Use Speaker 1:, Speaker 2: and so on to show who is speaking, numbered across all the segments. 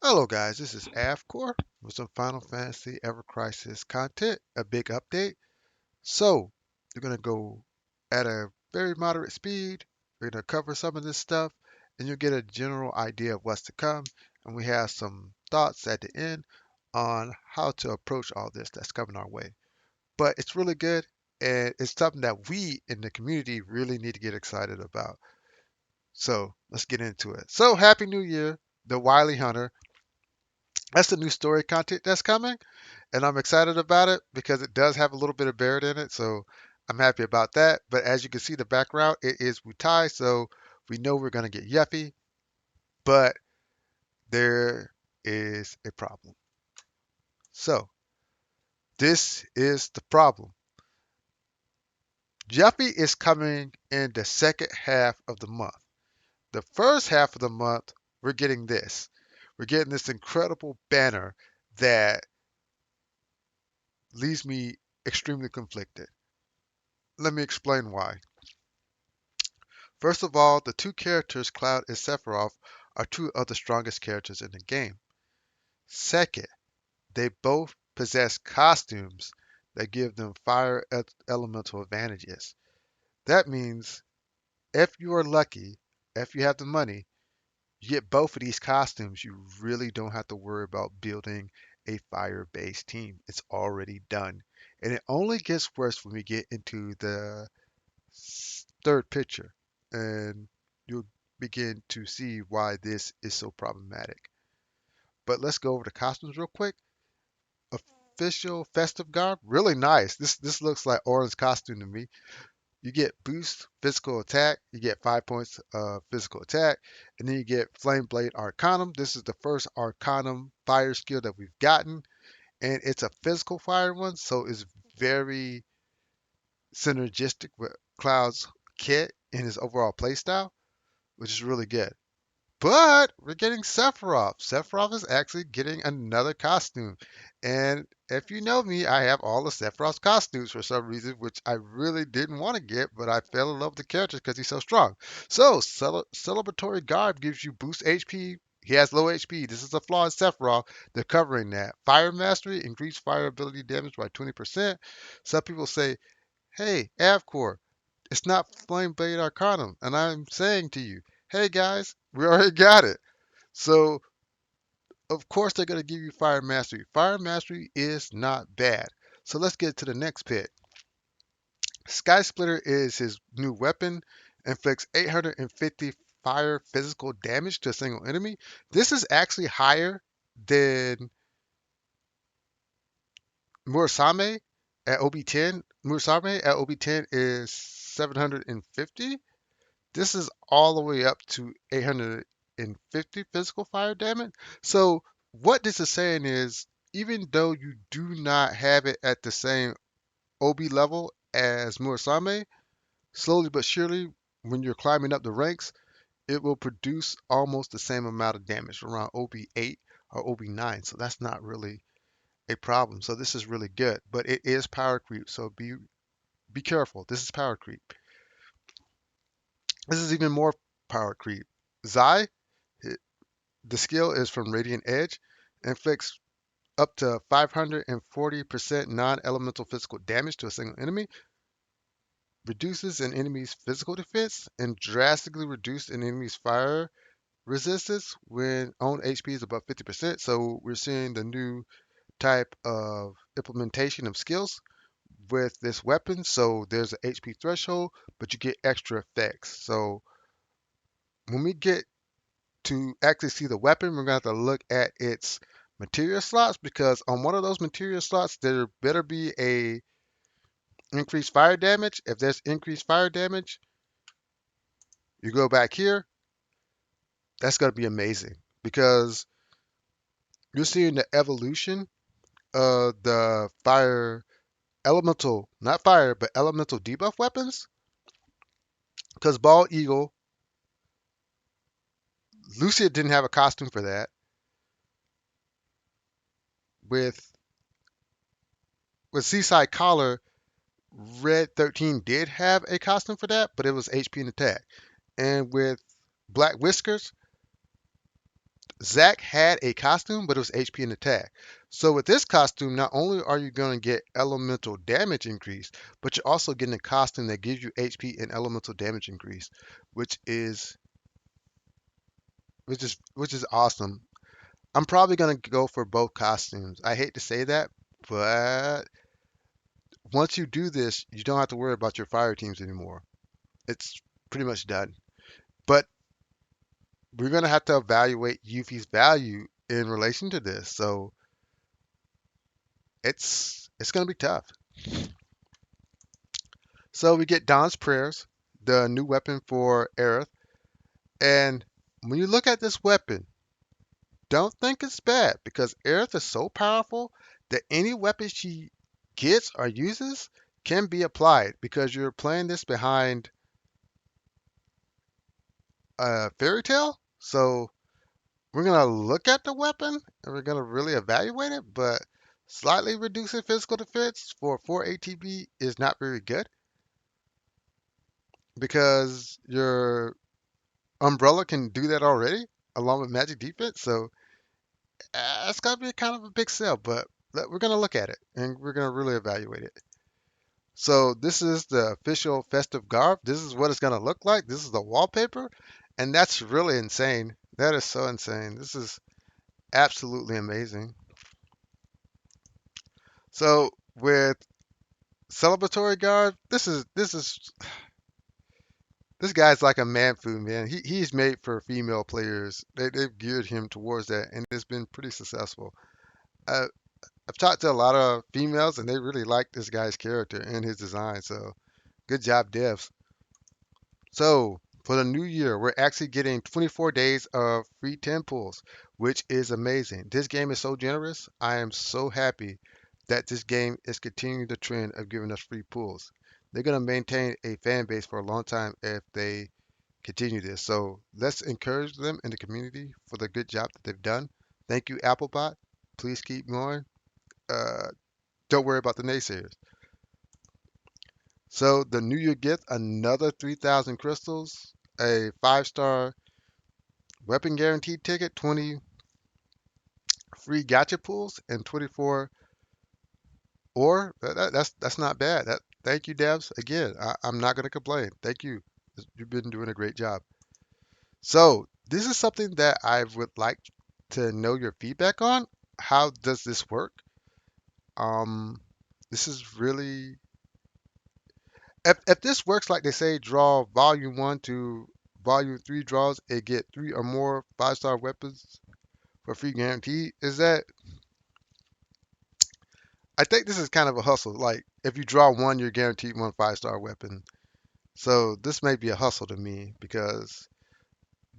Speaker 1: Hello guys, this is Avcoor with some Final Fantasy Ever Crisis content, a big update. So, we're going to go at a very moderate speed. We're going to cover some of this stuff and you'll get a general idea of what's to come. And we have some thoughts at the end on how to approach all this that's coming our way. But it's really good and it's something that we in the community really need to get excited about. So, let's get into it. So, Happy New Year, the Wily Hunter. That's the new story content that's coming, and I'm excited about it because it does have a little bit of Barrett in it, so I'm happy about that. But as you can see, the background it is Wutai, so we know we're gonna get Yuffie, but there is a problem. So this is the problem. Yuffie is coming in the second half of the month. The first half of the month, we're getting this. We're getting this incredible banner that leaves me extremely conflicted. Let me explain why. First of all, the two characters, Cloud and Sephiroth, are two of the strongest characters in the game. Second, they both possess costumes that give them fire elemental advantages. That means if you are lucky, if you have the money, you get both of these costumes, you really don't have to worry about building a fire-based team. It's already done. And it only gets worse when we get into the third picture, and you'll begin to see why this is so problematic. But let's go over the costumes real quick. Official festive garb, really nice. This looks like Orin's costume to me. You get boost physical attack, you get 5 points of physical attack, and then you get Flame Blade Arcanum. This is the first Arcanum fire skill that we've gotten, and it's a physical fire one, so it's very synergistic with Cloud's kit and his overall playstyle, which is really good. But we're getting Sephiroth. Sephiroth is actually getting another costume. And if you know me, I have all the Sephiroth's costumes for some reason, which I really didn't want to get, but I fell in love with the character because he's so strong. So, Celebratory Garb gives you boost HP. He has low HP. This is a flaw in Sephiroth. They're covering that. Fire Mastery, increased fire ability damage by 20%. Some people say, hey, Avcoor, it's not Flame Blade Arcanum. And I'm saying to you, hey guys, we already got it. So, of course, they're going to give you Fire Mastery. Fire Mastery is not bad. So, let's get to the next pit. Sky Splitter is his new weapon, inflicts 850 fire physical damage to a single enemy. This is actually higher than Murasame at OB10. Murasame at OB10 is 750. This is all the way up to 850 physical fire damage. So what this is saying is, even though you do not have it at the same OB level as Murasame, slowly but surely, when you're climbing up the ranks, it will produce almost the same amount of damage, around OB8 or OB9. So that's not really a problem. So this is really good, but it is power creep. So be careful. This is power creep. This is even more power creep. Zai, the skill is from Radiant Edge, inflicts up to 540% non-elemental physical damage to a single enemy, reduces an enemy's physical defense, and drastically reduces an enemy's fire resistance when own HP is above 50%. So we're seeing the new type of implementation of skills with this weapon. So there's an HP threshold, but you get extra effects. So when we get to actually see the weapon, we're going to have to look at its material slots, because on one of those material slots, there better be a increased fire damage. If there's increased fire damage, you go back here, that's going to be amazing, because you're seeing the evolution of the fire elemental, not fire, but elemental debuff weapons. Because Bald Eagle, Lucia didn't have a costume for that. With Seaside Collar, Red 13 did have a costume for that, but it was HP and attack. And with Black Whiskers, Zack had a costume, but it was HP and attack. So with this costume, not only are you going to get elemental damage increase, but you're also getting a costume that gives you HP and elemental damage increase, which is which is awesome. I'm probably going to go for both costumes. I hate to say that, but once you do this, you don't have to worry about your fire teams anymore. It's pretty much done. But we're going to have to evaluate Yuffie's value in relation to this. So it's going to be tough. So we get Don's Prayers, the new weapon for Aerith. And when you look at this weapon, don't think it's bad because Aerith is so powerful that any weapon she gets or uses can be applied because you're playing this behind a fairy tale. So we're going to look at the weapon and we're going to really evaluate it, but slightly reducing physical defense for 4 ATB is not very good because your Umbrella can do that already along with magic defense. So it's going to be kind of a big sell, but we're going to look at it and we're going to really evaluate it. So this is the official festive garb. This is what it's going to look like. This is the wallpaper. And that's really insane. That is so insane. This is absolutely amazing. So with celebratory garb, this guy's like a man food, man. He's made for female players. They've geared him towards that, and it's been pretty successful. Uh, I've talked to a lot of females, and they really like this guy's character and his design. So good job, devs. So for the new year, we're actually getting 24 days of free 10 pulls, which is amazing. This game is so generous. I am so happy that this game is continuing the trend of giving us free pulls. They're going to maintain a fan base for a long time if they continue this. So let's encourage them in the community for the good job that they've done. Thank you, Applebot. Please keep going. Uh, don't worry about the naysayers. So the New Year gift, another 3,000 crystals, a 5-star weapon guaranteed ticket, 20 free gacha pools, and 24 or that's not bad. Thank you, devs. Again, I'm not going to complain. Thank you. You've been doing a great job. So this is something that I would like to know your feedback on. How does this work? Um, this is really if this works like they say, draw volume 1 to volume 3 draws and get 3 or more 5-star weapons for free guarantee. Is that I think this is kind of a hustle. Like if you draw one, you're guaranteed one 5-star weapon. So this may be a hustle to me because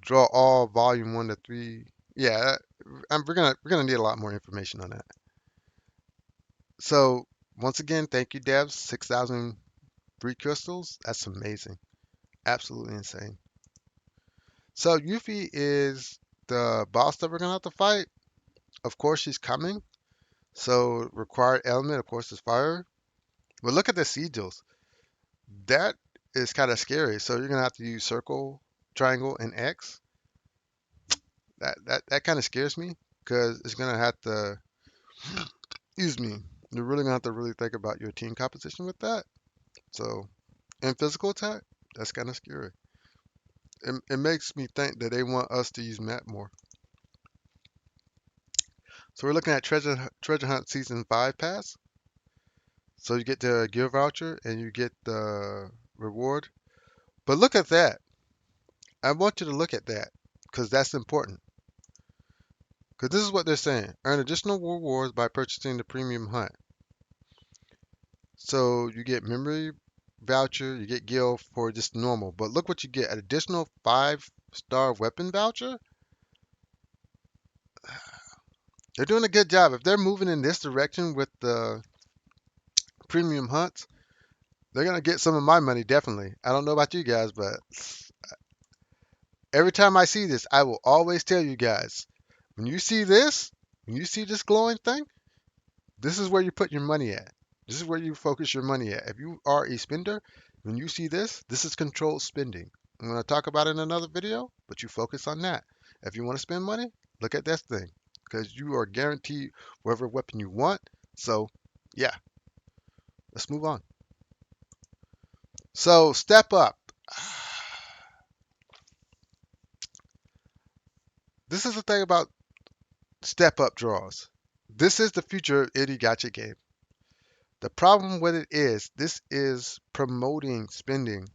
Speaker 1: draw all volume 1 to 3. Yeah, we're gonna need a lot more information on that. So once again, thank you, devs. 6,000 free crystals. That's amazing. Absolutely insane. So Yuffie is the boss that we're gonna have to fight. Of course, she's coming. So required element, of course, is fire. But look at the sigils. That is kind of scary. So you're gonna have to use circle, triangle, and X. That kind of scares me because it's gonna have to. Excuse me. You're really gonna have to really think about your team composition with that. So in physical attack, that's kind of scary. It makes me think that they want us to use map more. So we're looking at treasure hunt season 5 pass. So you get the gear voucher and you get the reward. But look at that. I want you to look at that because that's important. Because this is what they're saying. Earn additional rewards by purchasing the premium hunt. So you get memory voucher, you get gil for just normal. But look what you get. An additional 5-star weapon voucher. They're doing a good job. If they're moving in this direction with the premium hunts, they're going to get some of my money, definitely. I don't know about you guys, but every time I see this, I will always tell you guys, when you see this, when you see this glowing thing, this is where you put your money at. This is where you focus your money at. If you are a spender, when you see this is controlled spending. I'm going to talk about it in another video, but you focus on that. If you want to spend money, Look at this thing, because you are guaranteed whatever weapon you want. So, yeah, let's move on. So, step up. This is the thing about step up draws. This is the future of any gacha game. The problem with it is this is promoting spending.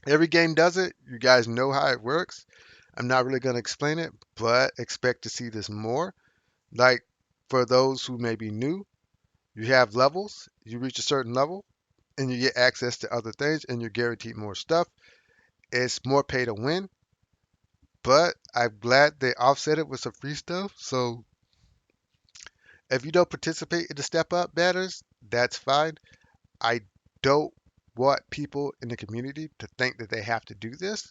Speaker 1: Every game does it. You guys know how it works. I'm not really going to explain it, but expect to see this more. Like for those who may be new, you have levels. You reach a certain level and you get access to other things and you're guaranteed more stuff. It's more pay to win, but I'm glad they offset it with some free stuff. So if you don't participate in the step up banners, that's fine. I don't want people in the community to think that they have to do this,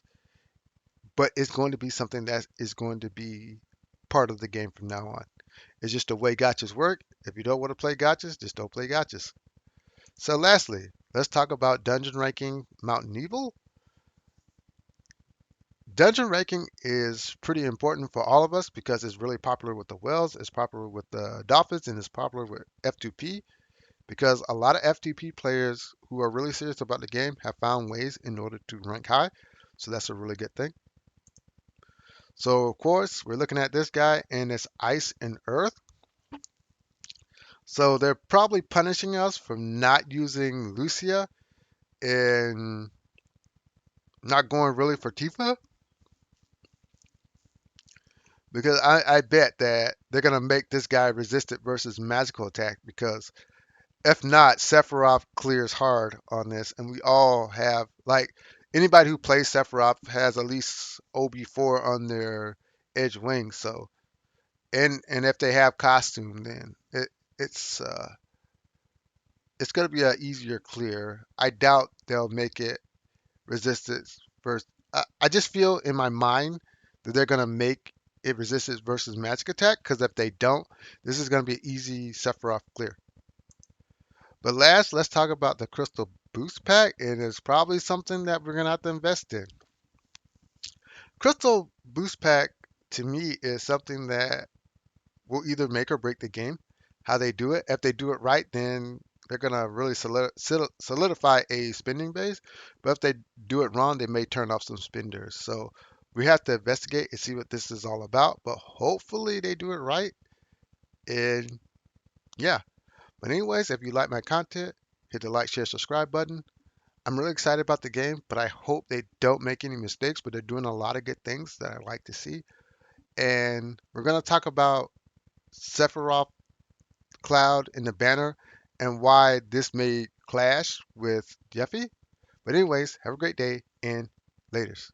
Speaker 1: but it's going to be something that is going to be part of the game from now on. It's just the way gotchas work. If you don't want to play gotchas, just don't play gotchas. So lastly, let's talk about dungeon ranking Mountain Evil. Dungeon ranking is pretty important for all of us because it's really popular with the whales, it's popular with the dolphins, and it's popular with F2P because a lot of F2P players who are really serious about the game have found ways in order to rank high. So that's a really good thing. So of course, we're looking at this guy and it's ice and earth. So they're probably punishing us for not using Lucia and not going really for Tifa. Because I bet that they're gonna make this guy resistant versus magical attack because if not, Sephiroth clears hard on this, and we all have like anybody who plays Sephiroth has at least OB4 on their edge wing. So and if they have costume, then it's it's gonna be an easier clear. I doubt they'll make it resistance first. I just feel in my mind that they're gonna make it resistance versus magic attack because if they don't, this is gonna be an easy Sephiroth clear. But last, let's talk about the Crystal Boost Pack, and it's probably something that we're gonna have to invest in. Crystal Boost Pack to me is something that will either make or break the game. How they do it. If they do it right, then they're gonna really solidify a spending base. But if they do it wrong, they may turn off some spenders. So we have to investigate and see what this is all about. But hopefully they do it right. And yeah. But anyways, if you like my content, hit the like, share, subscribe button. I'm really excited about the game, but I hope they don't make any mistakes. But they're doing a lot of good things that I like to see. And we're gonna talk about Sephiroth Cloud in the banner and why this may clash with Yuffie. But anyways, have a great day and laters.